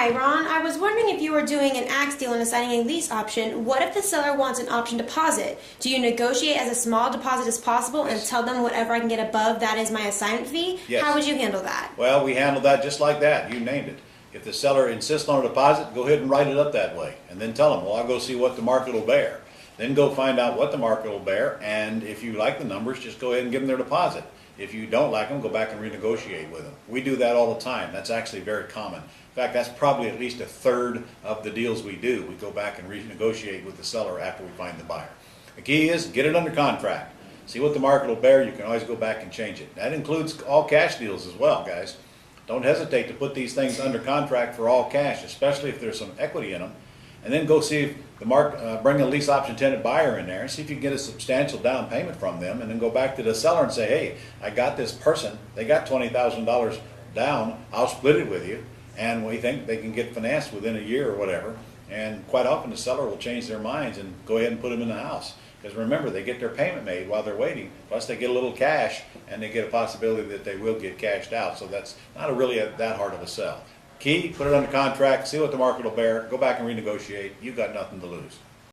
Hi, Ron. I was wondering if you were doing an axe deal and assigning a lease option. What if the seller wants an option deposit? Do you negotiate as a small deposit as possible and tell them whatever I can get above that is my assignment fee? Yes. How would you handle that? Well, we handle that just like that. You named it. If the seller insists on a deposit, go ahead and write it up that way. And then tell them, well, I'll go see what the market will bear. Then go find out what the market will bear. And if you like the numbers, just go ahead and give them their deposit. If you don't like them, go back and renegotiate with them. We do that all the time. That's actually very common. In fact, that's probably at least a third of the deals we do. We go back and renegotiate with the seller after we find the buyer. The key is get it under contract. See what the market will bear. You can always go back and change it. That includes all cash deals as well, guys. Don't hesitate to put these things under contract for all cash, especially if there's some equity in them. And then go see if the bring a lease option tenant buyer in there and see if you can get a substantial down payment from them, and then go back to the seller and say, hey, I got this person, they got $20,000 down, I'll split it with you, and we think they can get financed within a year or whatever. And quite often the seller will change their minds and go ahead and put them in the house. Because remember, they get their payment made while they're waiting, plus they get a little cash, and they get a possibility that they will get cashed out. So that's not really that hard of a sell. Key, put it under contract, see what the market will bear, go back and renegotiate. You've got nothing to lose.